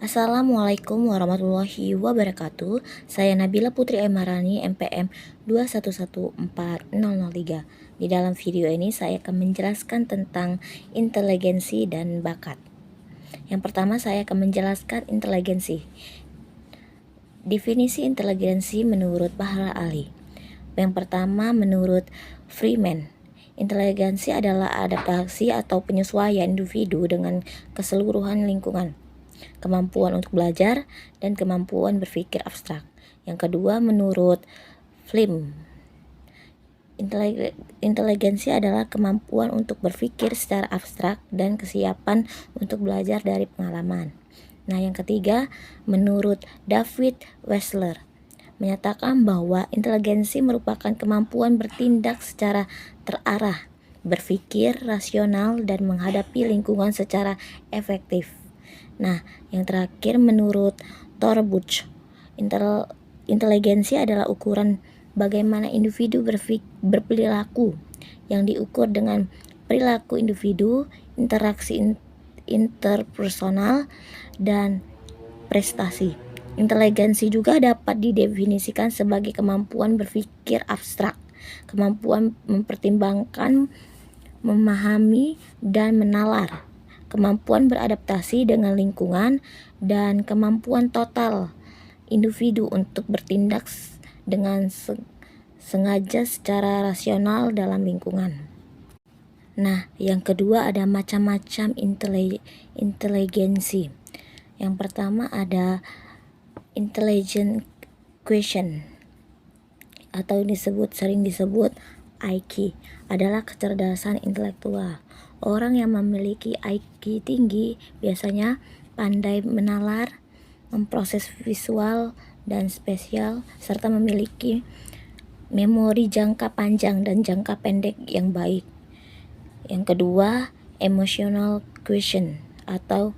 Assalamualaikum warahmatullahi wabarakatuh. Saya Nabila Putri Emarani, MPM 2114003. Di dalam video ini saya akan menjelaskan tentang inteligensi dan bakat. Yang pertama saya akan menjelaskan inteligensi. Definisi inteligensi menurut para ahli. Yang pertama menurut Freeman, inteligensi adalah adaptasi atau penyesuaian individu dengan keseluruhan lingkungan, kemampuan untuk belajar, dan kemampuan berpikir abstrak. Yang kedua menurut Flim, inteligensi adalah kemampuan untuk berpikir secara abstrak dan kesiapan untuk belajar dari pengalaman. Nah, yang ketiga menurut David Wessler, menyatakan bahwa inteligensi merupakan kemampuan bertindak secara terarah, berpikir rasional, dan menghadapi lingkungan secara efektif. Nah, yang terakhir menurut Torbuch, inteligensi adalah ukuran bagaimana individu berperilaku yang diukur dengan perilaku individu, interaksi interpersonal, dan prestasi. Inteligensi juga dapat didefinisikan sebagai kemampuan berpikir abstrak, kemampuan mempertimbangkan, memahami, dan menalar, kemampuan beradaptasi dengan lingkungan, dan kemampuan total individu untuk bertindak dengan sengaja secara rasional dalam lingkungan. Nah, yang kedua ada macam-macam inteligensi. Yang pertama ada intelligent quotient atau sering disebut IQ, adalah kecerdasan intelektual. Orang yang memiliki IQ tinggi biasanya pandai menalar, memproses visual dan spasial, serta memiliki memori jangka panjang dan jangka pendek yang baik. Yang kedua, emotional quotient atau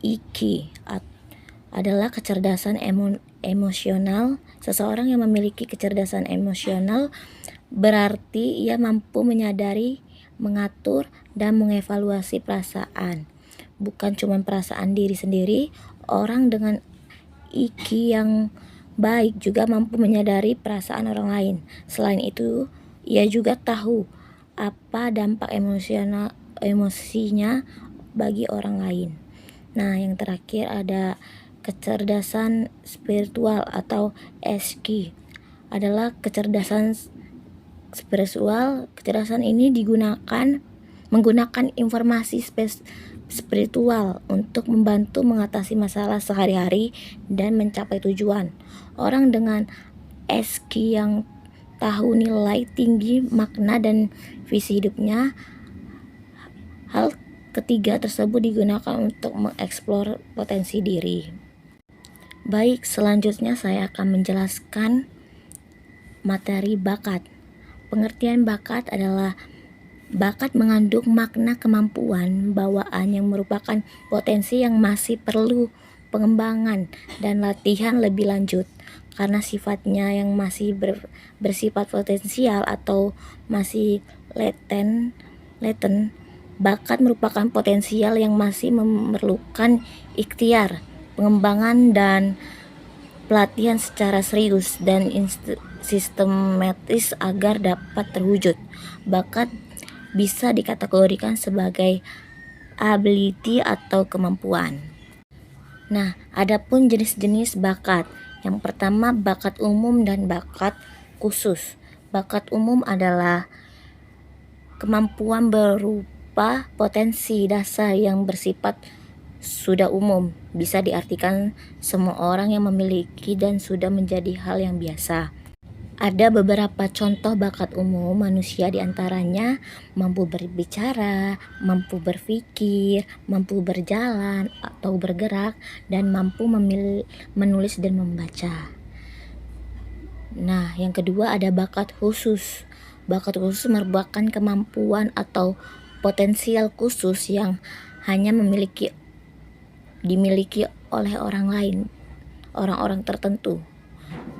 EQ adalah kecerdasan emosional. Seseorang yang memiliki kecerdasan emosional berarti ia mampu menyadari, mengatur, dan mengevaluasi perasaan. Bukan cuma perasaan diri sendiri, orang dengan IQ yang baik juga mampu menyadari perasaan orang lain. Selain itu, ia juga tahu apa dampak emosinya bagi orang lain. Nah, yang terakhir ada kecerdasan spiritual atau SQ, adalah kecerdasan spiritual. Kecerdasan ini menggunakan informasi spiritual untuk membantu mengatasi masalah sehari-hari dan mencapai tujuan. Orang dengan SQ yang tahu nilai tinggi makna dan visi hidupnya. Hal ketiga tersebut digunakan untuk mengeksplor potensi diri. Baik, selanjutnya saya akan menjelaskan materi bakat. Pengertian bakat adalah bakat mengandung makna kemampuan bawaan yang merupakan potensi yang masih perlu pengembangan dan latihan lebih lanjut. Karena sifatnya yang masih bersifat potensial atau masih laten, bakat merupakan potensial yang masih memerlukan ikhtiar, pengembangan, dan pelatihan secara serius dan sistematis agar dapat terwujud. Bakat bisa dikategorikan sebagai ability atau kemampuan. Nah, adapun jenis-jenis bakat. Yang pertama, bakat umum dan bakat khusus. Bakat umum adalah kemampuan berupa potensi dasar yang bersifat sudah umum, bisa diartikan semua orang yang memiliki dan sudah menjadi hal yang biasa. Ada beberapa contoh bakat umum manusia, diantaranya mampu berbicara, mampu berpikir, mampu berjalan atau bergerak, dan mampu menulis dan membaca. Nah, yang kedua ada bakat khusus. Bakat khusus merupakan kemampuan atau potensial khusus yang hanya dimiliki oleh orang-orang tertentu.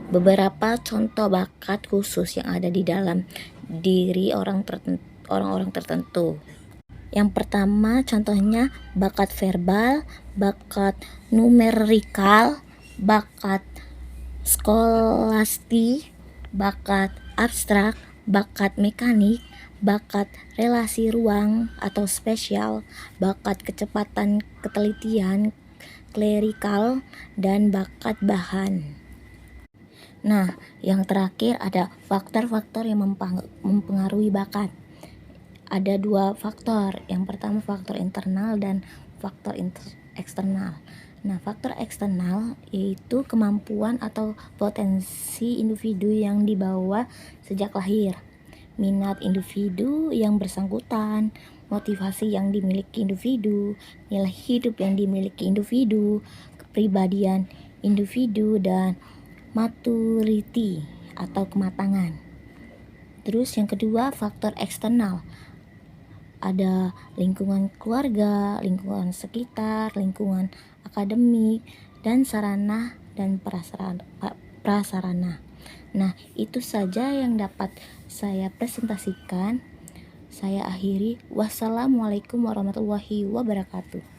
Beberapa contoh bakat khusus yang ada di dalam diri orang-orang tertentu. Yang pertama contohnya bakat verbal, bakat numerikal, bakat skolastik, bakat abstrak, bakat mekanik, bakat relasi ruang atau spesial, bakat kecepatan ketelitian, klerikal, dan bakat bahan. Nah, yang terakhir ada faktor-faktor yang mempengaruhi bakat. Ada 2 faktor. Yang pertama faktor internal dan faktor eksternal. Nah, faktor eksternal yaitu kemampuan atau potensi individu yang dibawa sejak lahir, minat individu yang bersangkutan, motivasi yang dimiliki individu, nilai hidup yang dimiliki individu, kepribadian individu, dan maturity atau kematangan. Terus yang kedua faktor eksternal, ada lingkungan keluarga, lingkungan sekitar, lingkungan akademik, dan sarana dan prasarana. Nah, itu saja yang dapat saya presentasikan. Saya akhiri. Wassalamualaikum warahmatullahi wabarakatuh.